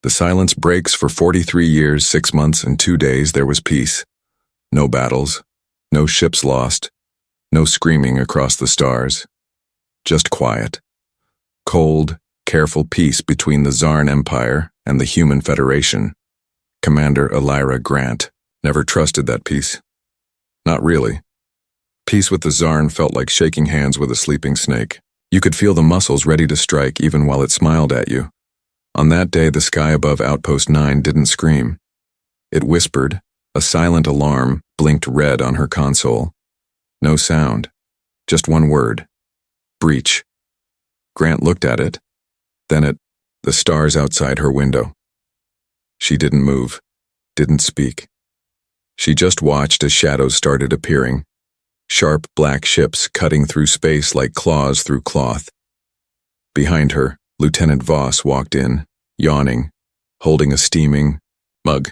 The silence breaks. For 43 years, 6 months, and 2 days there was peace. No battles, no ships lost, no screaming across the stars. Just quiet. Cold, careful peace between the Zarn Empire and the Human Federation. Commander Elira Grant never trusted that peace. Not really. Peace with the Zarn felt like shaking hands with a sleeping snake. You could feel the muscles ready to strike even while it smiled at you. On that day, the sky above Outpost 9 didn't scream. It whispered. A silent alarm blinked red on her console. No sound. Just one word. Breach. Grant looked at it, then at the stars outside her window. She didn't move, didn't speak. She just watched as shadows started appearing. Sharp black ships cutting through space like claws through cloth. Behind her, Lieutenant Voss walked in, yawning, holding a steaming mug.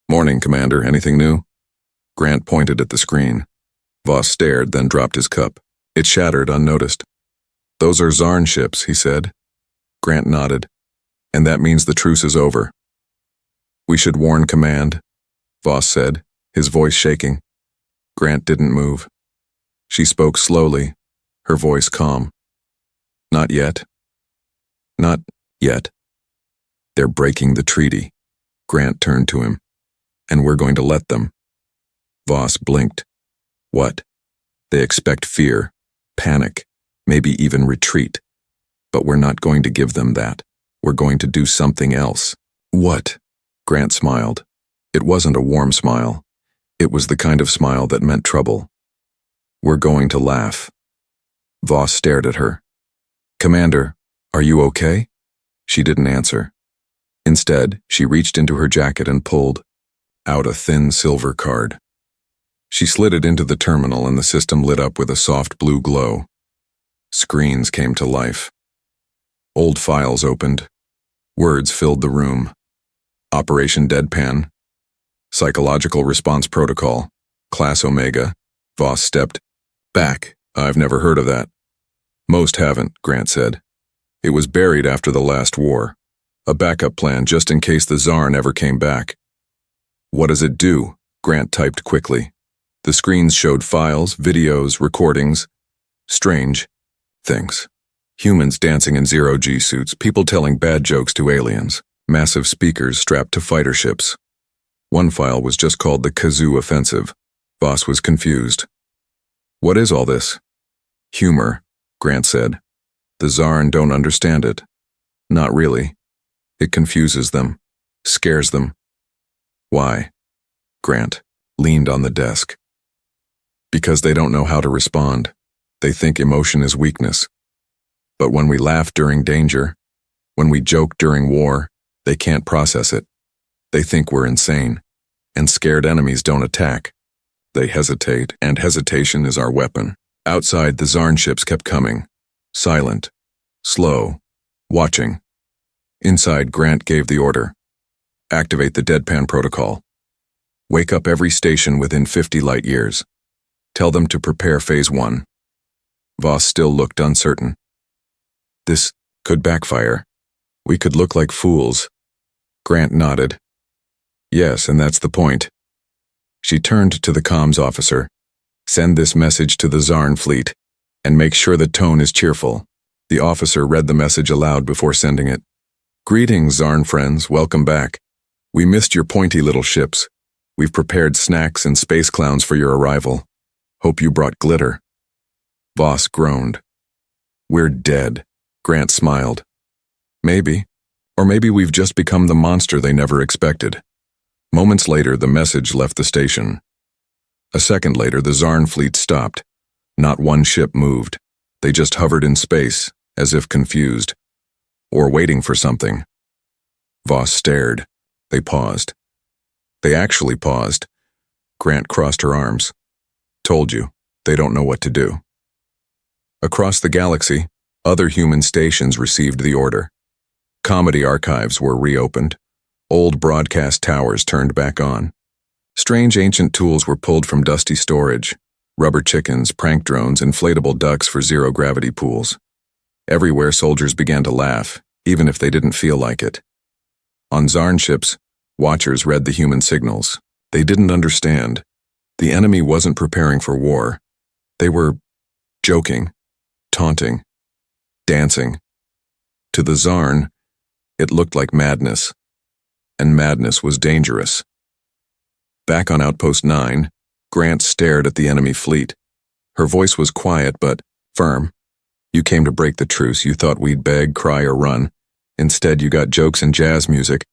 "Morning, Commander. Anything new?" Grant pointed at the screen. Voss stared, then dropped his cup. It shattered unnoticed. "Those are Zarn ships," he said. Grant nodded. "And that means the truce is over." "We should warn command," Voss said, his voice shaking. Grant didn't move. She spoke slowly, her voice calm. "Not yet. Not yet. They're breaking the treaty." Grant turned to him. "And we're going to let them." Voss blinked. "What?" "They expect fear, panic, maybe even retreat. But we're not going to give them that. We're going to do something else." "What?" Grant smiled. It wasn't a warm smile. It was the kind of smile that meant trouble. "We're going to laugh." Voss stared at her. "Commander, are you okay?" She didn't answer. Instead, she reached into her jacket and pulled out a thin silver card. She slid it into the terminal and the system lit up with a soft blue glow. Screens came to life. Old files opened. Words filled the room. Operation Deadpan. Psychological Response Protocol. Class Omega. Voss stepped back. "I've never heard of that." "Most haven't," Grant said. "It was buried after the last war. A backup plan just in case the Zarn ever came back." "What does it do?" Grant typed quickly. The screens showed files, videos, recordings. Strange things. Humans dancing in zero-G suits, people telling bad jokes to aliens, massive speakers strapped to fighter ships. One file was just called the Kazoo Offensive. Voss was confused. "What is all this?" "Humor," Grant said. "The Zarn don't understand it. Not really. It confuses them, scares them." "Why?" Grant leaned on the desk. "Because they don't know how to respond. They think emotion is weakness. But when we laugh during danger, when we joke during war, they can't process it. They think we're insane, and scared enemies don't attack. They hesitate, and hesitation is our weapon." Outside, the Zarn ships kept coming. Silent, slow, watching. Inside, Grant gave the order. "Activate the Deadpan Protocol. Wake up every station within 50 light years. Tell them to prepare Phase 1. Voss still looked uncertain. "This could backfire. We could look like fools." Grant nodded. "Yes, and that's the point." She turned to the comms officer. "Send this message to the Zarn fleet, and make sure the tone is cheerful." The officer read the message aloud before sending it. "Greetings, Zarn friends, welcome back. We missed your pointy little ships. We've prepared snacks and space clowns for your arrival. Hope you brought glitter." Voss groaned. "We're dead," Grant smiled. "Maybe. Or maybe we've just become the monster they never expected." Moments later, the message left the station. A second later, the Zarn fleet stopped. Not one ship moved. They just hovered in space, as if confused. Or waiting for something. Voss stared. They paused. They actually paused. Grant crossed her arms. "Told you, they don't know what to do." Across the galaxy, other human stations received the order. Comedy archives were reopened. Old broadcast towers turned back on. Strange ancient tools were pulled from dusty storage. Rubber chickens, prank drones, inflatable ducks for zero-gravity pools. Everywhere soldiers began to laugh, even if they didn't feel like it. On Zarn ships, watchers read the human signals. They didn't understand. The enemy wasn't preparing for war. They were joking, taunting, dancing. To the Zarn, it looked like madness, and madness was dangerous. Back on Outpost 9, Grant stared at the enemy fleet. Her voice was quiet but firm. You came to break the truce. You thought we'd beg, cry, or run. Instead, you got jokes and jazz music.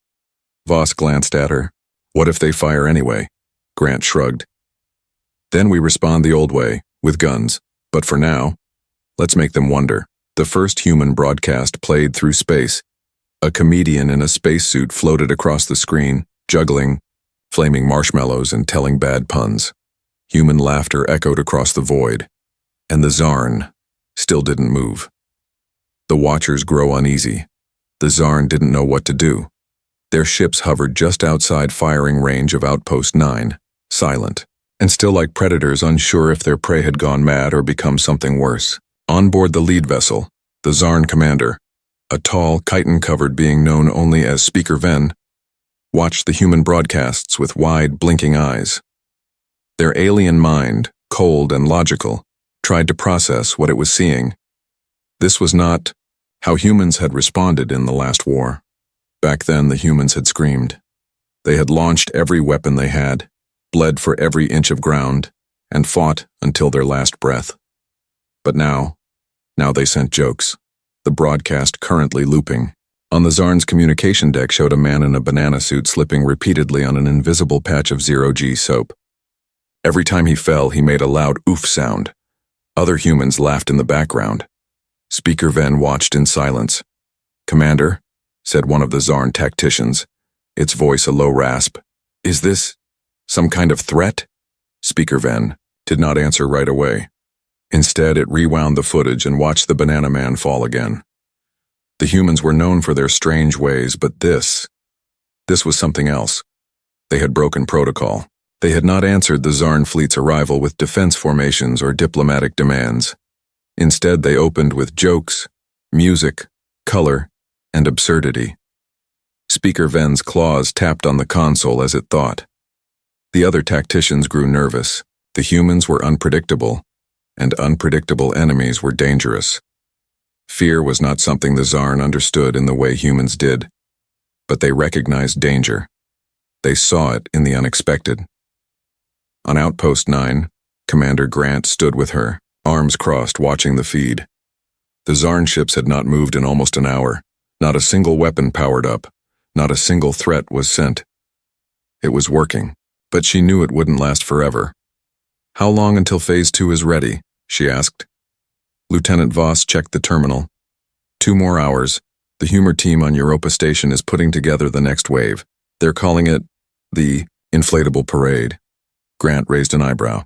Voss glanced at her. What if they fire anyway? Grant shrugged. Then we respond the old way, with guns. But for now, let's make them wonder. The first human broadcast played through space. A comedian in a spacesuit floated across the screen, juggling, flaming marshmallows and telling bad puns. Human laughter echoed across the void. And the Zarn still didn't move. The watchers grow uneasy. The Zarn didn't know what to do. Their ships hovered just outside firing range of Outpost 9, silent, and still like predators unsure if their prey had gone mad or become something worse. On board the lead vessel, the Zarn commander, a tall, chitin-covered being known only as Speaker Ven, watched the human broadcasts with wide, blinking eyes. Their alien mind, cold and logical, tried to process what it was seeing. This was not how humans had responded in the last war. Back then, the humans had screamed. They had launched every weapon they had, bled for every inch of ground, and fought until their last breath. But now they sent jokes, the broadcast currently looping. On the Zarn's communication deck showed a man in a banana suit slipping repeatedly on an invisible patch of zero-G soap. Every time he fell, he made a loud oof sound. Other humans laughed in the background. Speaker Ven watched in silence. "Commander," said one of the Zarn tacticians, its voice a low rasp. "Is this some kind of threat?" Speaker Ven did not answer right away. Instead, it rewound the footage and watched the banana man fall again. The humans were known for their strange ways, but this was something else. They had broken protocol. They had not answered the Zarn fleet's arrival with defense formations or diplomatic demands. Instead, they opened with jokes, music, color, and absurdity. Speaker Ven's claws tapped on the console as it thought. The other tacticians grew nervous. The humans were unpredictable, and unpredictable enemies were dangerous. Fear was not something the Zarn understood in the way humans did, but they recognized danger. They saw it in the unexpected. On Outpost 9, Commander Grant stood with her, arms crossed, watching the feed. The Zarn ships had not moved in almost an hour. Not a single weapon powered up. Not a single threat was sent. It was working, but she knew it wouldn't last forever. "How long until Phase 2 is ready?" she asked. Lieutenant Voss checked the terminal. 2 more hours. The humor team on Europa Station is putting together the next wave. They're calling it the inflatable parade. Grant raised an eyebrow.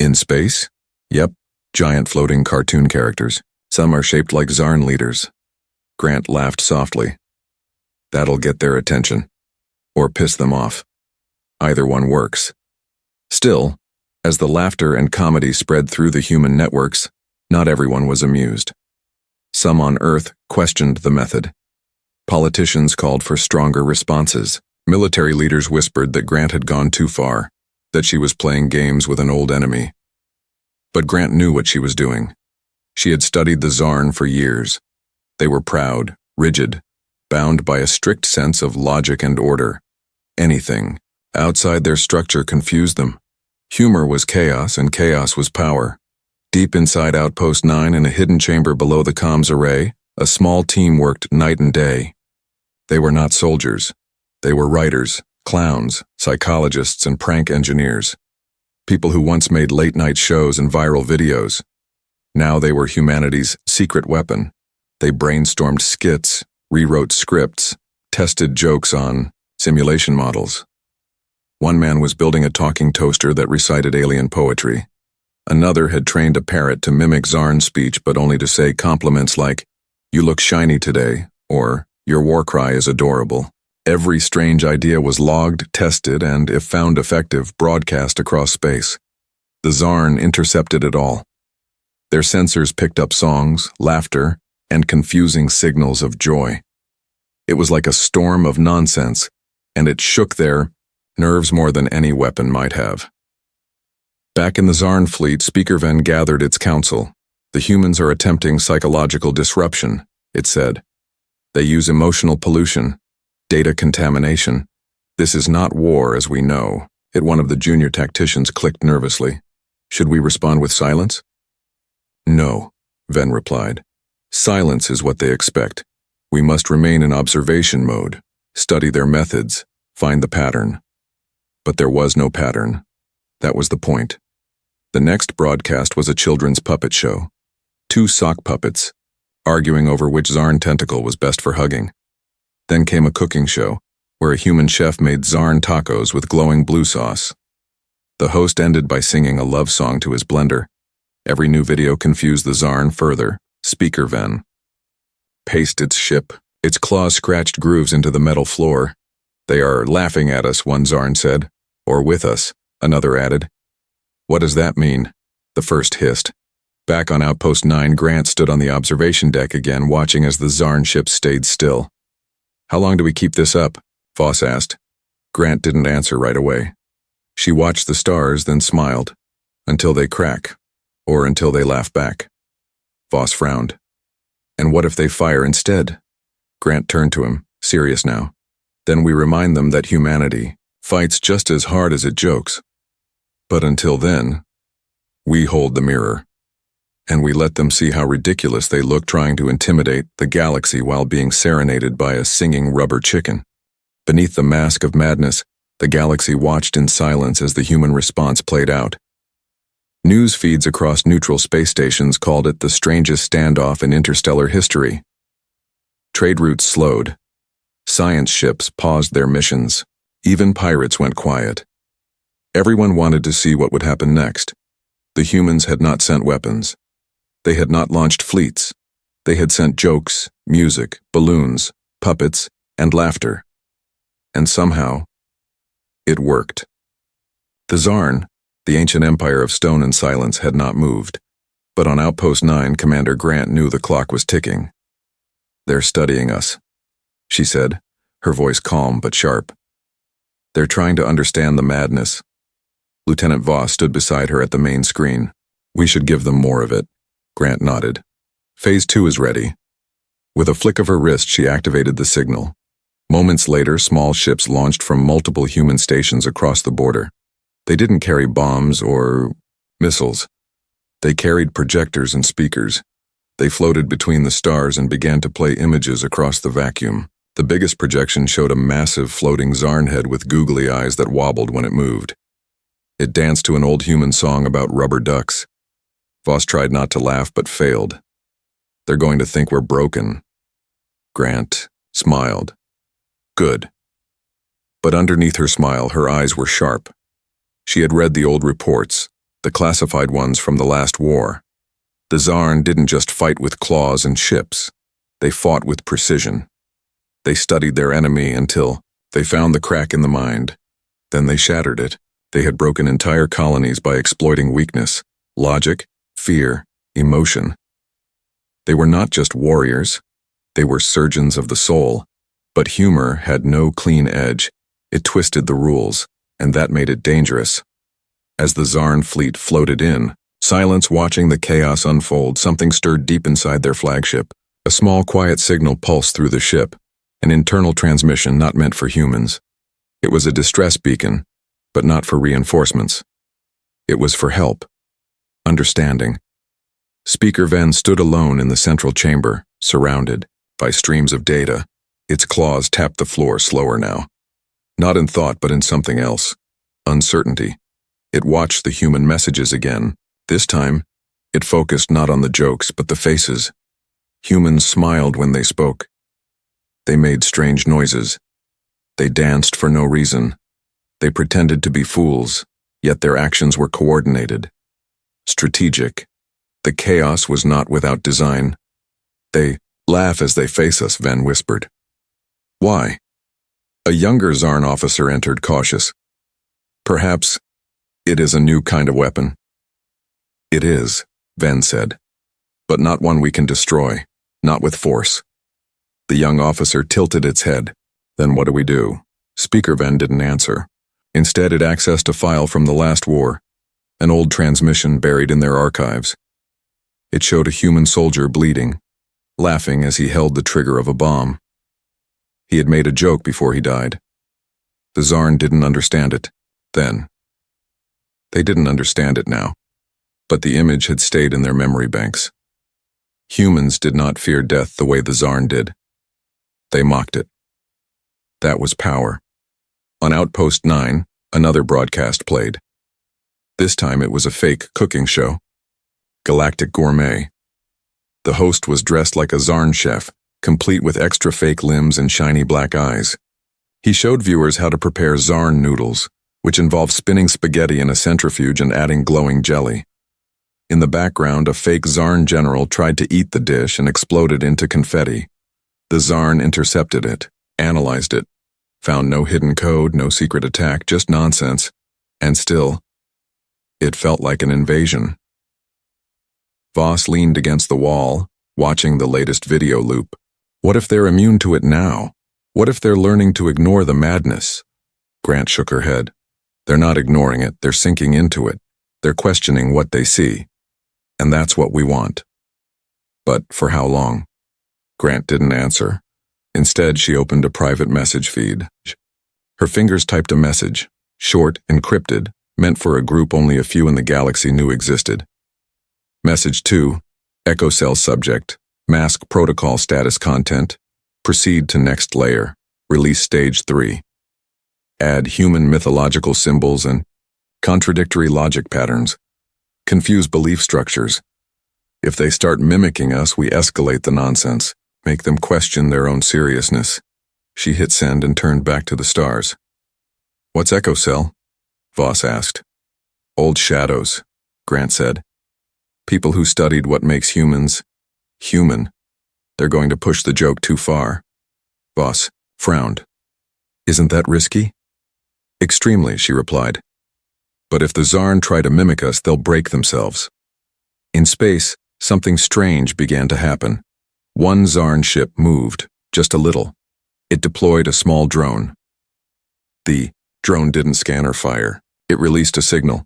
"In space?" "Yep. Giant floating cartoon characters. Some are shaped like Zarn leaders." Grant laughed softly. "That'll get their attention. Or piss them off. Either one works." Still, as the laughter and comedy spread through the human networks, not everyone was amused. Some on Earth questioned the method. Politicians called for stronger responses. Military leaders whispered that Grant had gone too far, that she was playing games with an old enemy. But Grant knew what she was doing. She had studied the Zarn for years. They were proud, rigid, bound by a strict sense of logic and order. Anything outside their structure confused them. Humor was chaos, and chaos was power. Deep inside Outpost 9, in a hidden chamber below the comms array, a small team worked night and day. They were not soldiers. They were writers, clowns, psychologists, and prank engineers. People who once made late-night shows and viral videos. Now they were humanity's secret weapon. They brainstormed skits, rewrote scripts, tested jokes on simulation models. One man was building a talking toaster that recited alien poetry. Another had trained a parrot to mimic Zarn speech, but only to say compliments like, "You look shiny today," or "Your war cry is adorable." Every strange idea was logged, tested, and, if found effective, broadcast across space. The Zarn intercepted it all. Their sensors picked up songs, laughter, and confusing signals of joy. It was like a storm of nonsense, and it shook their nerves more than any weapon might have. Back in the Zarn fleet, Speaker Ven gathered its council. The humans are attempting psychological disruption, it said. They use emotional pollution, data contamination. This is not war as we know. One of the junior tacticians clicked nervously. Should we respond with silence? No, Ven replied. Silence is what they expect. We must remain in observation mode, study their methods, find the pattern. But there was no pattern. That was the point. The next broadcast was a children's puppet show. 2 sock puppets, arguing over which Zarn tentacle was best for hugging. Then came a cooking show, where a human chef made Zarn tacos with glowing blue sauce. The host ended by singing a love song to his blender. Every new video confused the Zarn further. Speaker Ven paced its ship. Its claws scratched grooves into the metal floor. They are laughing at us, one Zarn said. Or with us, another added. What does that mean? The first hissed. Back on Outpost 9, Grant stood on the observation deck again, watching as the Zarn ship stayed still. How long do we keep this up? Voss asked. Grant didn't answer right away. She watched the stars, then smiled. Until they crack. Or until they laugh back. Voss frowned. And what if they fire instead? Grant turned to him, serious now. Then we remind them that humanity fights just as hard as it jokes. But until then, we hold the mirror. And we let them see how ridiculous they look trying to intimidate the galaxy while being serenaded by a singing rubber chicken. Beneath the mask of madness, the galaxy watched in silence as the human response played out. News feeds across neutral space stations called it the strangest standoff in interstellar history. Trade routes slowed. Science ships paused their missions. Even pirates went quiet. Everyone wanted to see what would happen next. The humans had not sent weapons. They had not launched fleets. They had sent jokes, music, balloons, puppets, and laughter. And somehow, it worked. The Zarn, the ancient empire of stone and silence, had not moved. But on Outpost 9, Commander Grant knew the clock was ticking. They're studying us, she said, her voice calm but sharp. They're trying to understand the madness. Lieutenant Voss stood beside her at the main screen. We should give them more of it. Grant nodded. Phase 2 is ready. With a flick of her wrist, she activated the signal. Moments later, small ships launched from multiple human stations across the border. They didn't carry bombs or missiles. They carried projectors and speakers. They floated between the stars and began to play images across the vacuum. The biggest projection showed a massive floating Zarn head with googly eyes that wobbled when it moved. It danced to an old human song about rubber ducks. Voss tried not to laugh but failed. They're going to think we're broken. Grant smiled. Good. But underneath her smile, her eyes were sharp. She had read the old reports, the classified ones from the last war. The Zarn didn't just fight with claws and ships. They fought with precision. They studied their enemy until they found the crack in the mind. Then they shattered it. They had broken entire colonies by exploiting weakness, logic, fear, emotion. They were not just warriors. They were surgeons of the soul. But humor had no clean edge. It twisted the rules, and that made it dangerous. As the Zarn fleet floated in, silence watching the chaos unfold, something stirred deep inside their flagship. A small quiet signal pulsed through the ship, an internal transmission not meant for humans. It was a distress beacon, but not for reinforcements. It was for help. Understanding. Speaker Ven stood alone in the central chamber, surrounded by streams of data. Its claws tapped the floor slower now. Not in thought, but in something else. Uncertainty. It watched the human messages again. This time, it focused not on the jokes, but the faces. Humans smiled when they spoke. They made strange noises. They danced for no reason. They pretended to be fools, yet their actions were coordinated. Strategic. The chaos was not without design. They laugh as they face us, Ven whispered. Why? A younger Zarn officer entered, cautious. Perhaps it is a new kind of weapon. It is, Ven said, but not one we can destroy, not with force. The young officer tilted its head. Then what do we do? Speaker Ven didn't answer. Instead, it accessed a file from the last war, an old transmission buried in their archives. It showed a human soldier bleeding, laughing as he held the trigger of a bomb. He had made a joke before he died. The Zarn didn't understand it then. They didn't understand it now, but the image had stayed in their memory banks. Humans did not fear death the way the Zarn did. They mocked it. That was power. On Outpost 9, another broadcast played. This time it was a fake cooking show. Galactic Gourmet. The host was dressed like a Zarn chef, complete with extra fake limbs and shiny black eyes. He showed viewers how to prepare Zarn noodles, which involved spinning spaghetti in a centrifuge and adding glowing jelly. In the background, a fake Zarn general tried to eat the dish and exploded into confetti. The Zarn intercepted it, analyzed it, found no hidden code, no secret attack, just nonsense, and still, it felt like an invasion. Voss leaned against the wall, watching the latest video loop. What if they're immune to it now? What if they're learning to ignore the madness? Grant shook her head. They're not ignoring it, they're sinking into it. They're questioning what they see. And that's what we want. But for how long? Grant didn't answer. Instead, she opened a private message feed. Her fingers typed a message, short, encrypted, meant for a group only a few in the galaxy knew existed. Message 2, Echo Cell subject, mask protocol status content, proceed to next layer, release stage 3. Add human mythological symbols and contradictory logic patterns, confuse belief structures. If they start mimicking us, we escalate the nonsense, make them question their own seriousness. She hit send and turned back to the stars. What's Echo Cell? Voss asked. Old shadows, Grant said. People who studied what makes humans human. They're going to push the joke too far. Voss frowned. Isn't that risky? Extremely, she replied. But if the Zarn try to mimic us, they'll break themselves. In space, something strange began to happen. One Zarn ship moved, just a little. It deployed a small drone. The drone didn't scan or fire. It released a signal.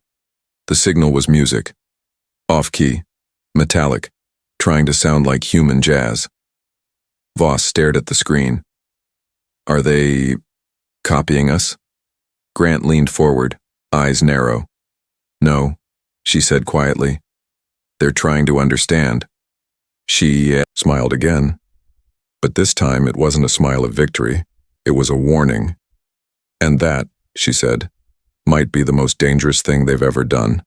The signal was music. Off-key, metallic, trying to sound like human jazz. Voss stared at the screen. Are they copying us? Grant leaned forward, eyes narrow. No, she said quietly. They're trying to understand. She smiled again. But this time it wasn't a smile of victory. It was a warning. And that, she said, might be the most dangerous thing they've ever done.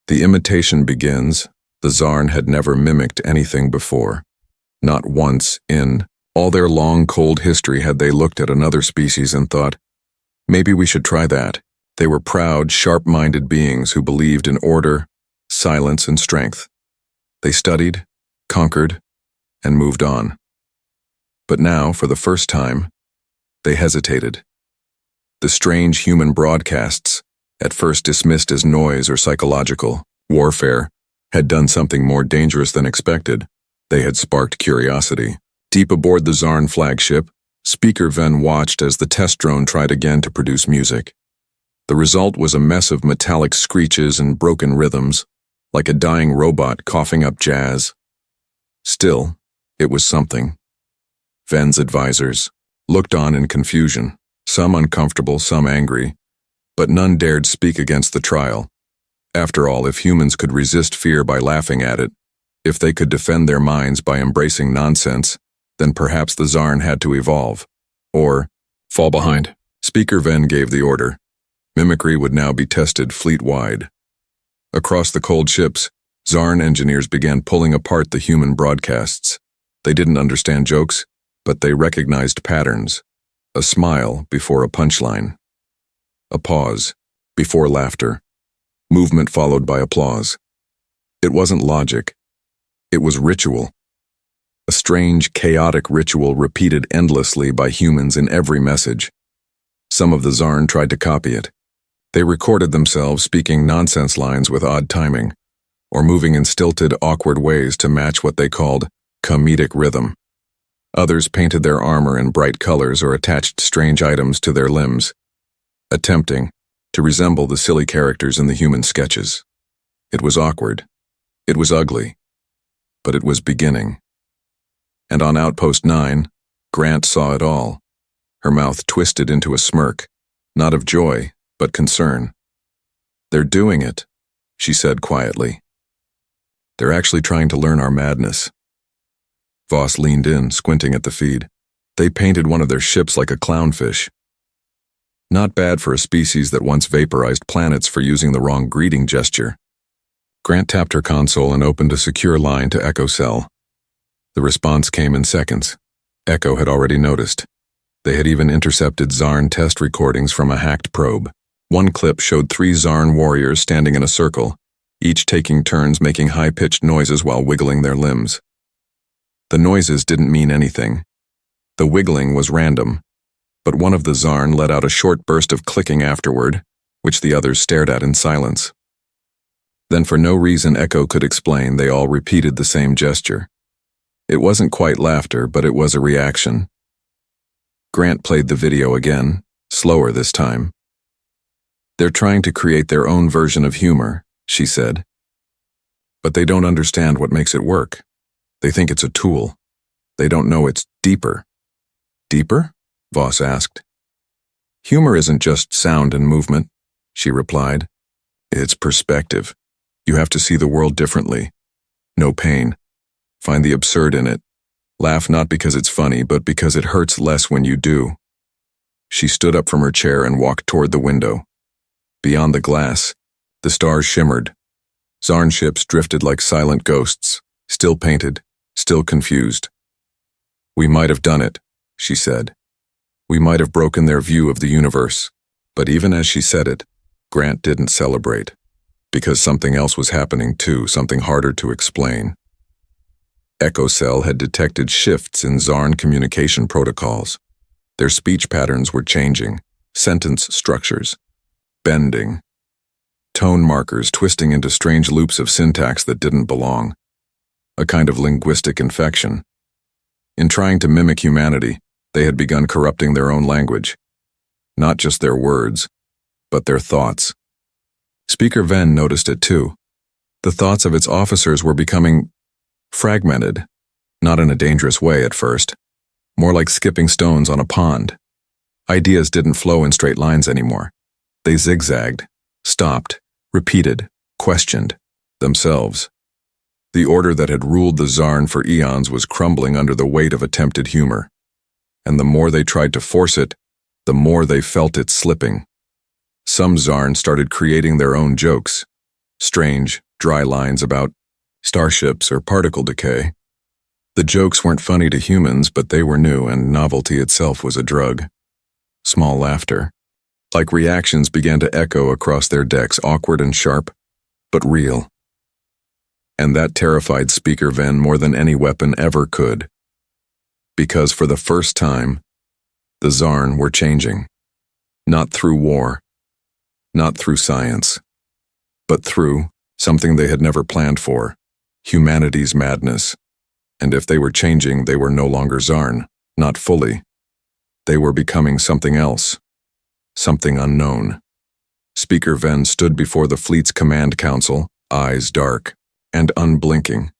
The imitation begins. The Zarn had never mimicked anything before. Not once in all their long, cold history had they looked at another species and thought, maybe we should try that. They were proud, sharp-minded beings who believed in order, silence, and strength. They studied, conquered, and moved on. But now, for the first time, they hesitated. The strange human broadcasts, at first dismissed as noise or psychological warfare, had done something more dangerous than expected. They had sparked curiosity. Deep aboard the Zarn flagship, Speaker Ven watched as the test drone tried again to produce music. The result was a mess of metallic screeches and broken rhythms, like a dying robot coughing up jazz. Still, it was something. Ven's advisors looked on in confusion, some uncomfortable, some angry, but none dared speak against the trial. After all, if humans could resist fear by laughing at it, if they could defend their minds by embracing nonsense, then perhaps the Zarn had to evolve, or fall behind. Speaker Ven gave the order. Mimicry would now be tested fleet-wide. Across the cold ships, Zarn engineers began pulling apart the human broadcasts. They didn't understand jokes, but they recognized patterns. A smile before a punchline. A pause before laughter. Movement followed by applause. It wasn't logic. It was ritual. A strange, chaotic ritual repeated endlessly by humans in every message. Some of the Zarn tried to copy it. They recorded themselves speaking nonsense lines with odd timing, or moving in stilted, awkward ways to match what they called comedic rhythm. Others painted their armor in bright colors or attached strange items to their limbs, attempting to resemble the silly characters in the human sketches. It was awkward. It was ugly. But it was beginning. And on Outpost 9, Grant saw it all. Her mouth twisted into a smirk, not of joy, but concern. "They're doing it," she said quietly. "They're actually trying to learn our madness." Voss leaned in, squinting at the feed. "They painted one of their ships like a clownfish. Not bad for a species that once vaporized planets for using the wrong greeting gesture." Grant tapped her console and opened a secure line to Echo Cell. The response came in seconds. Echo had already noticed. They had even intercepted Zarn test recordings from a hacked probe. One clip showed 3 Zarn warriors standing in a circle, each taking turns making high-pitched noises while wiggling their limbs. The noises didn't mean anything. The wiggling was random, but one of the Zarn let out a short burst of clicking afterward, which the others stared at in silence. Then for no reason Echo could explain, they all repeated the same gesture. It wasn't quite laughter, but it was a reaction. Grant played the video again, slower this time. "They're trying to create their own version of humor," she said. "But they don't understand what makes it work. They think it's a tool. They don't know it's deeper." "Deeper?" Voss asked. "Humor isn't just sound and movement," she replied. "It's perspective. You have to see the world differently. No pain. Find the absurd in it. Laugh not because it's funny, but because it hurts less when you do." She stood up from her chair and walked toward the window. Beyond the glass, the stars shimmered. Zarn ships drifted like silent ghosts, still painted, still confused. "We might have done it," she said. "We might have broken their view of the universe." But even as she said it, Grant didn't celebrate. Because something else was happening too, something harder to explain. Echo Cell had detected shifts in Zarn communication protocols. Their speech patterns were changing, sentence structures, bending, tone markers twisting into strange loops of syntax that didn't belong. A kind of linguistic infection. In trying to mimic humanity, they had begun corrupting their own language. Not just their words, but their thoughts. Speaker Ven noticed it too. The thoughts of its officers were becoming fragmented, not in a dangerous way at first, more like skipping stones on a pond. Ideas didn't flow in straight lines anymore. They zigzagged, stopped, repeated, questioned themselves. The order that had ruled the Zarn for eons was crumbling under the weight of attempted humor. And the more they tried to force it, the more they felt it slipping. Some Zarn started creating their own jokes, strange, dry lines about starships or particle decay. The jokes weren't funny to humans, but they were new, and novelty itself was a drug. Small laughter, like reactions, began to echo across their decks, awkward and sharp, but real. And that terrified Speaker Ven more than any weapon ever could. Because for the first time, the Zarn were changing. Not through war, not through science, but through something they had never planned for, humanity's madness. And if they were changing, they were no longer Zarn, not fully. They were becoming something else, something unknown. Speaker Ven stood before the fleet's command council, eyes dark and unblinking.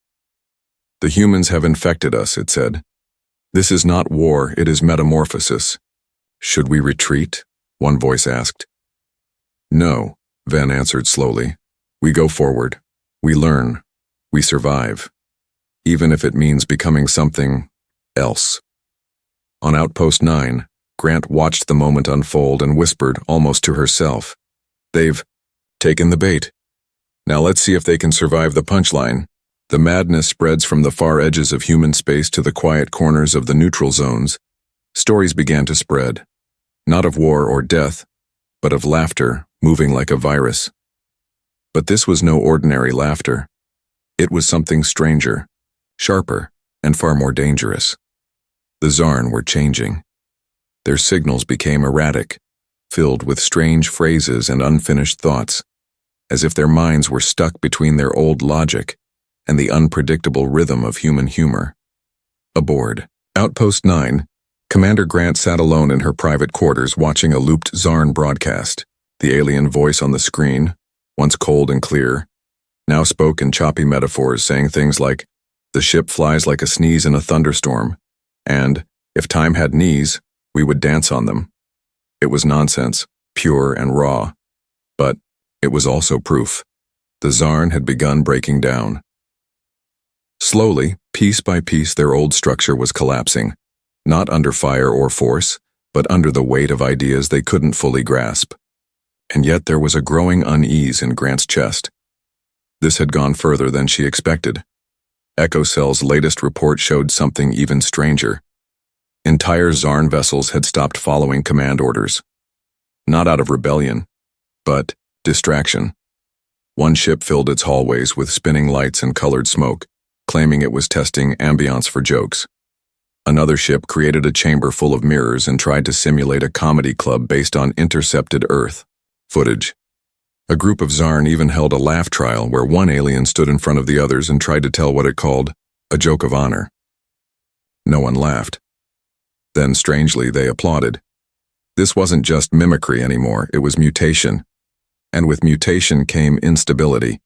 "The humans have infected us," it said. "This is not war, it is metamorphosis." "Should we retreat?" one voice asked. "No," Ven answered slowly. "We go forward. We learn. We survive. Even if it means becoming something else." On Outpost 9, Grant watched the moment unfold and whispered, almost to herself, "They've taken the bait. Now let's see if they can survive the punchline." The madness spreads from the far edges of human space to the quiet corners of the neutral zones. Stories began to spread, not of war or death, but of laughter moving like a virus. But this was no ordinary laughter. It was something stranger, sharper, and far more dangerous. The Zarn were changing. Their signals became erratic, filled with strange phrases and unfinished thoughts, as if their minds were stuck between their old logic and the unpredictable rhythm of human humor. Aboard Outpost 9, Commander Grant sat alone in her private quarters watching a looped Zarn broadcast. The alien voice on the screen, once cold and clear, now spoke in choppy metaphors, saying things like, "The ship flies like a sneeze in a thunderstorm," and, "If time had knees, we would dance on them." It was nonsense, pure and raw. But it was also proof. The Zarn had begun breaking down. Slowly, piece by piece, their old structure was collapsing, not under fire or force, but under the weight of ideas they couldn't fully grasp. And yet there was a growing unease in Grant's chest. This had gone further than she expected. Echo Cell's latest report showed something even stranger. Entire Zarn vessels had stopped following command orders. Not out of rebellion, but distraction. One ship filled its hallways with spinning lights and colored smoke, claiming it was testing ambiance for jokes. Another ship created a chamber full of mirrors and tried to simulate a comedy club based on intercepted Earth footage. A group of Zarn even held a laugh trial where one alien stood in front of the others and tried to tell what it called a joke of honor. No one laughed. Then, strangely, they applauded. This wasn't just mimicry anymore, it was mutation. And with mutation came instability.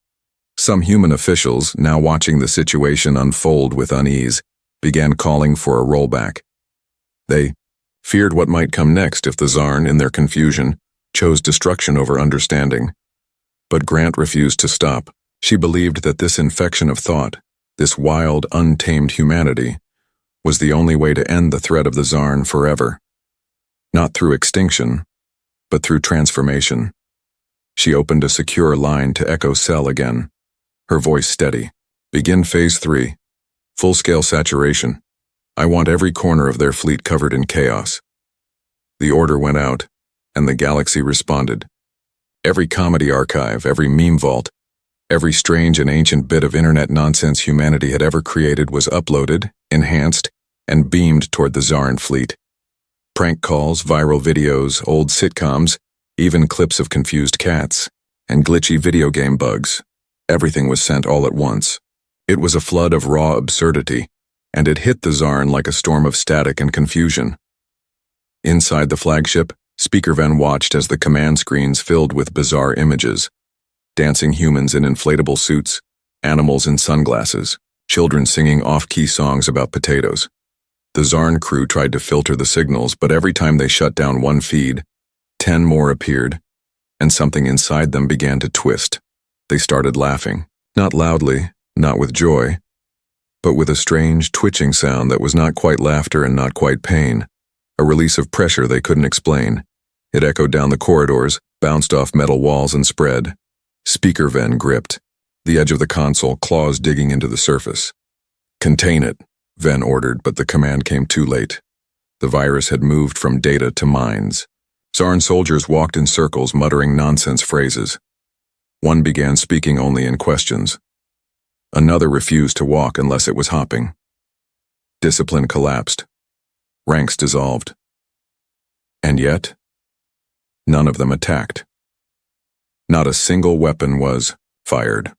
Some human officials, now watching the situation unfold with unease, began calling for a rollback. They feared what might come next if the Zarn, in their confusion, chose destruction over understanding. But Grant refused to stop. She believed that this infection of thought, this wild, untamed humanity, was the only way to end the threat of the Zarn forever. Not through extinction, but through transformation. She opened a secure line to Echo Cell again, her voice steady. "Begin Phase 3. Full-scale saturation. I want every corner of their fleet covered in chaos." The order went out, and the galaxy responded. Every comedy archive, every meme vault, every strange and ancient bit of internet nonsense humanity had ever created was uploaded, enhanced, and beamed toward the Zarn fleet. Prank calls, viral videos, old sitcoms, even clips of confused cats, and glitchy video game bugs. Everything was sent all at once. It was a flood of raw absurdity, and it hit the Zarn like a storm of static and confusion. Inside the flagship, Speaker Van watched as the command screens filled with bizarre images. Dancing humans in inflatable suits, animals in sunglasses, children singing off-key songs about potatoes. The Zarn crew tried to filter the signals, but every time they shut down one feed, 10 more appeared, and something inside them began to twist. They started laughing, not loudly, not with joy, but with a strange, twitching sound that was not quite laughter and not quite pain, a release of pressure they couldn't explain. It echoed down the corridors, bounced off metal walls and spread. Speaker Van gripped, the edge of the console, claws digging into the surface. "Contain it," Ven ordered, but the command came too late. The virus had moved from data to minds. Zarn soldiers walked in circles, muttering nonsense phrases. One began speaking only in questions. Another refused to walk unless it was hopping. Discipline collapsed. Ranks dissolved. And yet, none of them attacked. Not a single weapon was fired.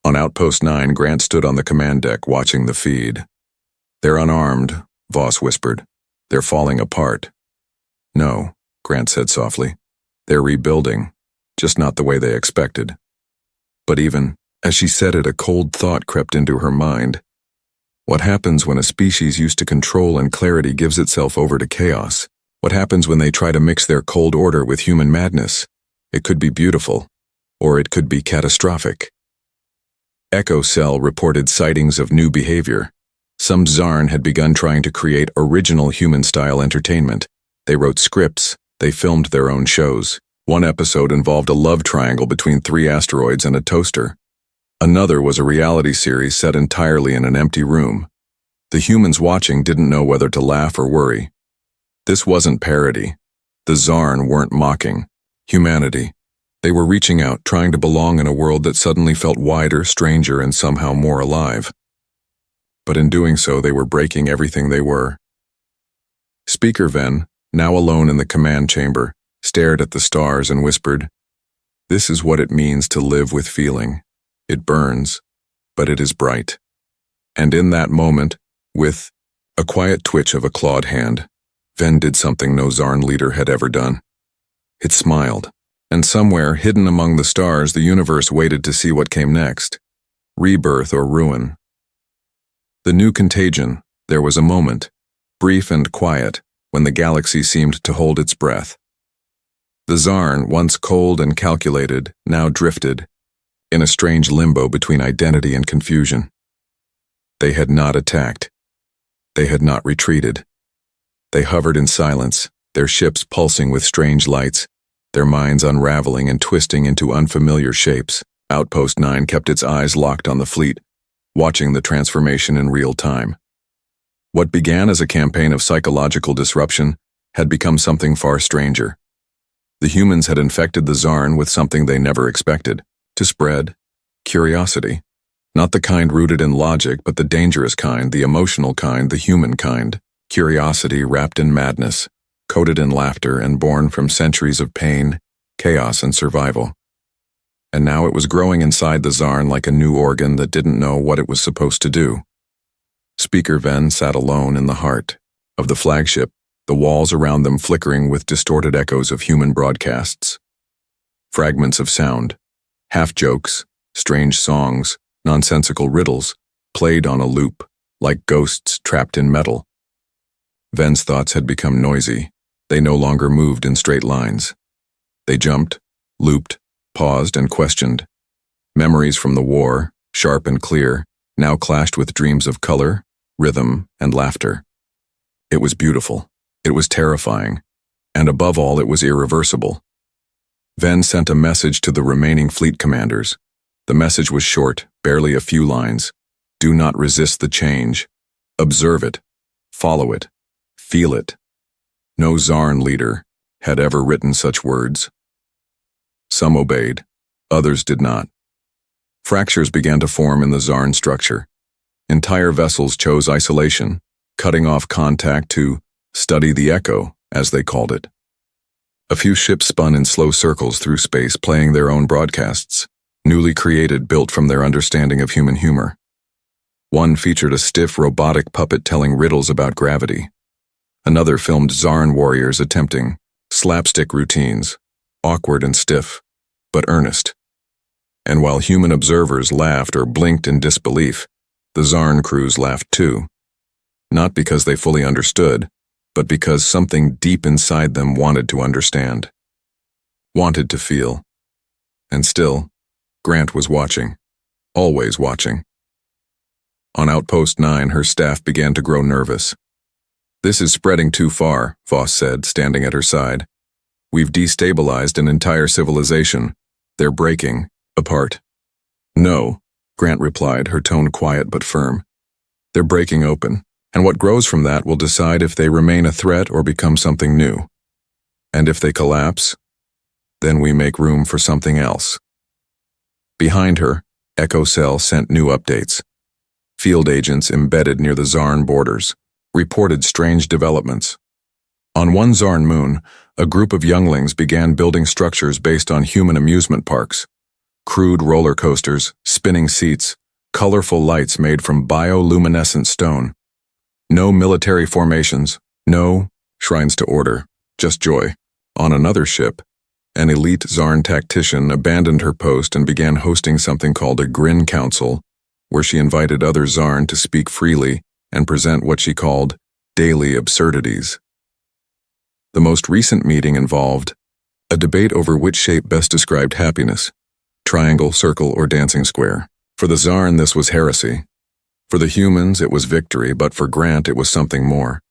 On Outpost 9, Grant stood on the command deck watching the feed. "They're unarmed," Voss whispered. "They're falling apart." "No," Grant said softly. "They're rebuilding, just not the way they expected." But even as she said it, a cold thought crept into her mind. What happens when a species used to control and clarity gives itself over to chaos? What happens when they try to mix their cold order with human madness? It could be beautiful, or it could be catastrophic. Echo Cell reported sightings of new behavior. Some Zarn had begun trying to create original human-style entertainment. They wrote scripts, they filmed their own shows. One episode involved a love triangle between 3 asteroids and a toaster. Another was a reality series set entirely in an empty room. The humans watching didn't know whether to laugh or worry. This wasn't parody. The Zarn weren't mocking humanity. They were reaching out, trying to belong in a world that suddenly felt wider, stranger, and somehow more alive. But in doing so, they were breaking everything they were. Speaker Ven, now alone in the command chamber, stared at the stars and whispered, "This is what it means to live with feeling. It burns, but it is bright." And in that moment, with A quiet twitch of a clawed hand. Ven did something no Zarn leader had ever done. It smiled, and somewhere, hidden among the stars, the universe waited to see what came next. Rebirth or ruin. The new contagion. There was a moment, brief and quiet, when the galaxy seemed to hold its breath. The Zarn, once cold and calculated, now drifted, in a strange limbo between identity and confusion. They had not attacked. They had not retreated. They hovered in silence, their ships pulsing with strange lights, their minds unraveling and twisting into unfamiliar shapes. Outpost 9 kept its eyes locked on the fleet, watching the transformation in real time. What began as a campaign of psychological disruption had become something far stranger. The humans had infected the Zarn with something they never expected to spread: curiosity. Not the kind rooted in logic, but the dangerous kind, the emotional kind, the human kind. Curiosity wrapped in madness, coated in laughter, and born from centuries of pain, chaos, and survival. And now it was growing inside the Zarn like a new organ that didn't know what it was supposed to do. Speaker Ven sat alone in the heart of the flagship, the walls around them flickering with distorted echoes of human broadcasts. Fragments of sound, half-jokes, strange songs, nonsensical riddles, played on a loop, like ghosts trapped in metal. Ven's thoughts had become noisy. They no longer moved in straight lines. They jumped, looped, paused, and questioned. Memories from the war, sharp and clear, now clashed with dreams of color, rhythm, and laughter. It was beautiful. It was terrifying. And above all, it was irreversible. Ven sent a message to the remaining fleet commanders. The message was short, barely a few lines. Do not resist the change. Observe it. Follow it. Feel it. No Zarn leader had ever written such words. Some obeyed. Others did not. Fractures began to form in the Zarn structure. Entire vessels chose isolation, cutting off contact to study the echo, as they called it. A few ships spun in slow circles through space, playing their own broadcasts, newly created, built from their understanding of human humor. One featured a stiff, robotic puppet telling riddles about gravity. Another filmed Zarn warriors attempting slapstick routines, awkward and stiff, but earnest. And while human observers laughed or blinked in disbelief, the Zarn crews laughed too. Not because they fully understood, but because something deep inside them wanted to understand. Wanted to feel. And still, Grant was watching. Always watching. On Outpost 9, her staff began to grow nervous. This is spreading too far, Voss said, standing at her side. We've destabilized an entire civilization. They're breaking apart. No, Grant replied, her tone quiet but firm. They're breaking open, and what grows from that will decide if they remain a threat or become something new. And if they collapse, then we make room for something else. Behind her, Echo Cell sent new updates. Field agents embedded near the Zarn borders reported strange developments. On one Zarn moon, a group of younglings began building structures based on human amusement parks. Crude roller coasters, spinning seats, colorful lights made from bioluminescent stone. No military formations, no shrines to order, just joy. On another ship, an elite Zarn tactician abandoned her post and began hosting something called a Grin Council, where she invited other Zarn to speak freely and present what she called daily absurdities. The most recent meeting involved a debate over which shape best described happiness: triangle, circle, or dancing square. For the Zarn, this was heresy. For the humans, it was victory, but for Grant, it was something more.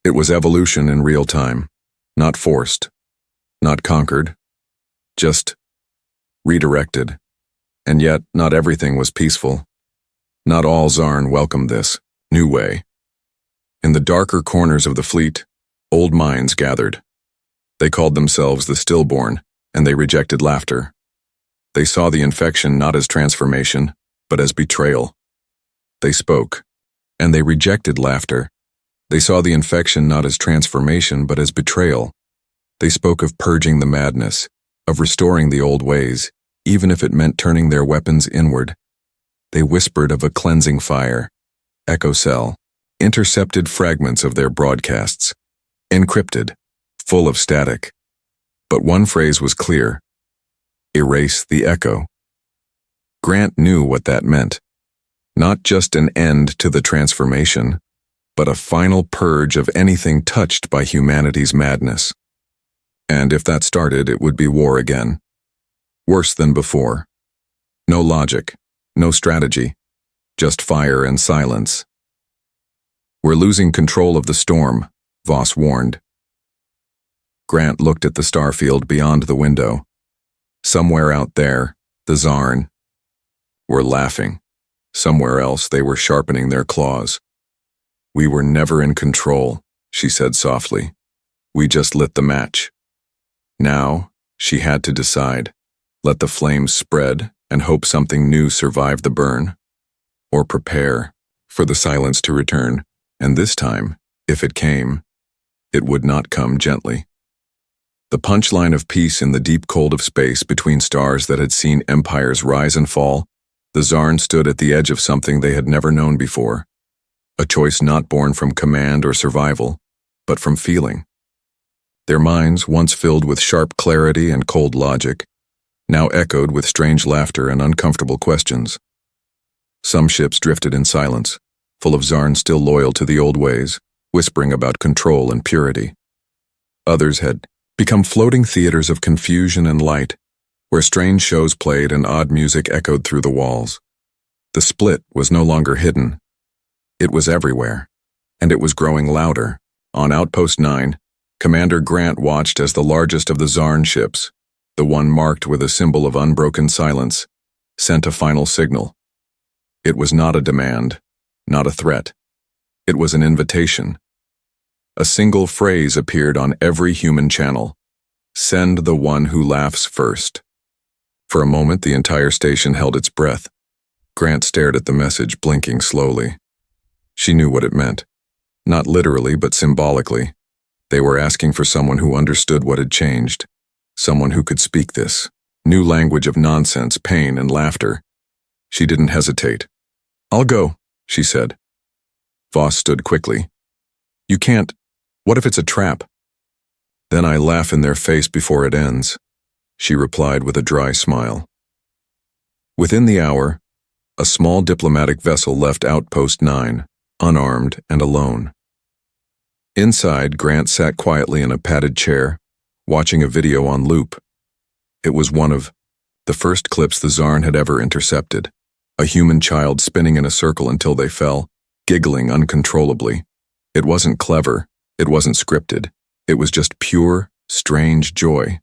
It was evolution in real time, not forced, not conquered, just redirected. And yet, not everything was peaceful. Not all Zarn welcomed this new way. In the darker corners of the fleet, old minds gathered. They called themselves the stillborn, and they rejected laughter. They saw the infection not as transformation, but as betrayal. They spoke, and they rejected laughter. They saw the infection not as transformation, but as betrayal. They spoke of purging the madness, of restoring the old ways, even if it meant turning their weapons inward. They whispered of a cleansing fire, Echo Cell, intercepted fragments of their broadcasts, encrypted, full of static. But one phrase was clear: erase the echo. Grant knew what that meant. Not just an end to the transformation, but a final purge of anything touched by humanity's madness. And if that started, it would be war again. Worse than before. No logic, no strategy, just fire and silence. "We're losing control of the storm," Voss warned. Grant looked at the starfield beyond the window. Somewhere out there, the Zarn were laughing. Somewhere else, they were sharpening their claws. "We were never in control," she said softly. "We just lit the match." Now, she had to decide: let the flames spread and hope something new survived the burn, or prepare for the silence to return, and this time, if it came, it would not come gently. The punchline of peace in the deep cold of space between stars that had seen empires rise and fall, the Zarn stood at the edge of something they had never known before, a choice not born from command or survival, but from feeling. Their minds, once filled with sharp clarity and cold logic, now echoed with strange laughter and uncomfortable questions. Some ships drifted in silence, full of Zarn still loyal to the old ways, whispering about control and purity. Others had become floating theaters of confusion and light, where strange shows played and odd music echoed through the walls. The split was no longer hidden. It was everywhere, and it was growing louder. On Outpost 9, Commander Grant watched as the largest of the Zarn ships, the one marked with a symbol of unbroken silence, sent a final signal. It was not a demand, not a threat. It was an invitation. A single phrase appeared on every human channel: "Send the one who laughs first." For a moment, the entire station held its breath. Grant stared at the message, blinking slowly. She knew what it meant. Not literally, but symbolically. They were asking for someone who understood what had changed. Someone who could speak this new language of nonsense, pain, and laughter. She didn't hesitate. "I'll go," she said. Voss stood quickly. "You can't. What if it's a trap?" "Then I laugh in their face before it ends," she replied with a dry smile. Within the hour, a small diplomatic vessel left Outpost 9, unarmed and alone. Inside, Grant sat quietly in a padded chair, watching a video on loop. It was one of the first clips the Zarn had ever intercepted, a human child spinning in a circle until they fell, giggling uncontrollably. It wasn't clever, it wasn't scripted, it was just pure, strange joy.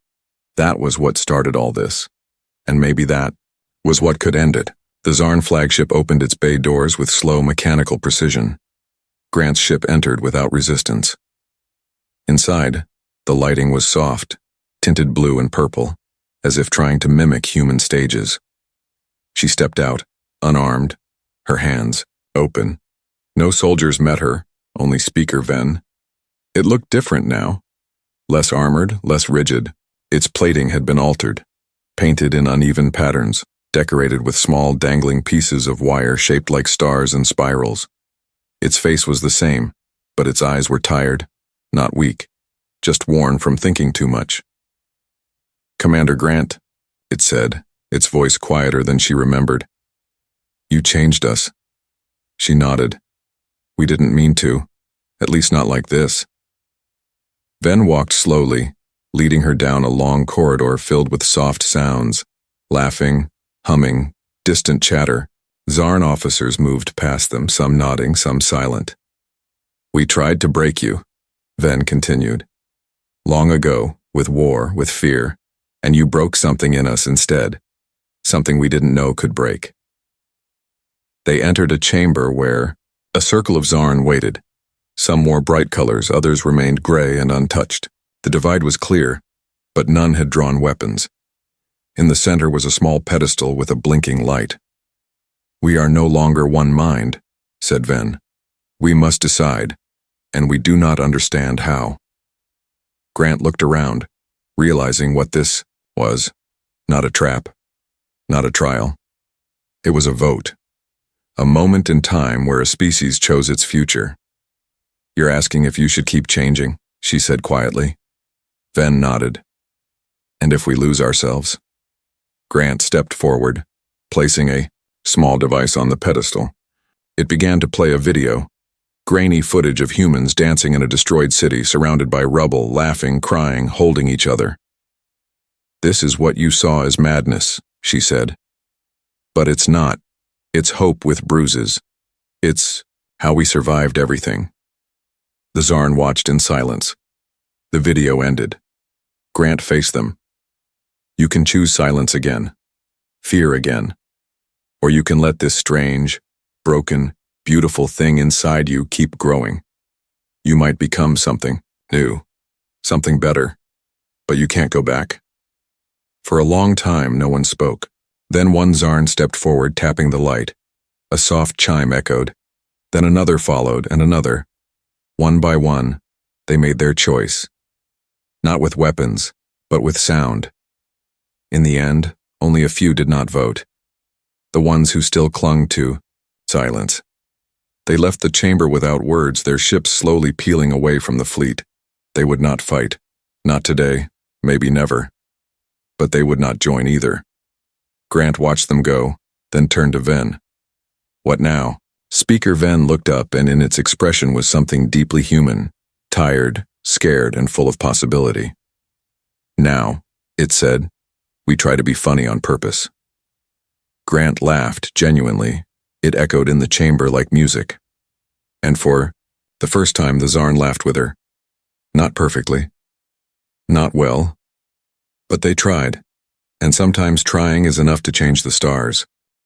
That was what started all this. And maybe that was what could end it. The Zarn flagship opened its bay doors with slow mechanical precision. Grant's ship entered without resistance. Inside, the lighting was soft, tinted blue and purple, as if trying to mimic human stages. She stepped out, unarmed, her hands open. No soldiers met her, only Speaker Ven. It looked different now. Less armored, less rigid. Its plating had been altered, painted in uneven patterns, decorated with small dangling pieces of wire shaped like stars and spirals. Its face was the same, but its eyes were tired, not weak, just worn from thinking too much. "Commander Grant," it said, its voice quieter than she remembered. "You changed us." She nodded. "We didn't mean to, at least not like this." Ven walked slowly, leading her down a long corridor filled with soft sounds, laughing, humming, distant chatter. Zarn officers moved past them, some nodding, some silent. "We tried to break you," Ven continued. "Long ago, with war, with fear, and you broke something in us instead, something we didn't know could break." They entered a chamber where a circle of Zarn waited. Some wore bright colors, others remained gray and untouched. The divide was clear, but none had drawn weapons. In the center was a small pedestal with a blinking light. "We are no longer one mind," said Ven. "We must decide, and we do not understand how." Grant looked around, realizing what this was. Not a trap, not a trial. It was a vote. A moment in time where a species chose its future. You're asking if you should keep changing, she said quietly. Ven nodded. And if we lose ourselves? Grant stepped forward, placing a small device on the pedestal. It began to play a video, grainy footage of humans dancing in a destroyed city surrounded by rubble, laughing, crying, holding each other. This is what you saw as madness, she said. But it's not. It's hope with bruises. It's how we survived everything. The Zarn watched in silence. The video ended. Grant faced them. You can choose silence again, fear again, or you can let this strange, broken, beautiful thing inside you keep growing. You might become something new, something better, but you can't go back. For a long time, no one spoke. Then one Zarn stepped forward, tapping the light. A soft chime echoed. Then another followed, and another. One by one, they made their choice. Not with weapons, but with sound. In the end, only a few did not vote. The ones who still clung to silence. They left the chamber without words, their ships slowly peeling away from the fleet. They would not fight. Not today, maybe never. But they would not join either. Grant watched them go, then turned to Ven. What now? Speaker Ven looked up, and in its expression was something deeply human, tired, scared, and full of possibility. Now, it said, we try to be funny on purpose. Grant laughed, genuinely. It echoed in the chamber like music. And for the first time, the Zarn laughed with her. Not perfectly. Not well. But they tried. And sometimes trying is enough to change the stars.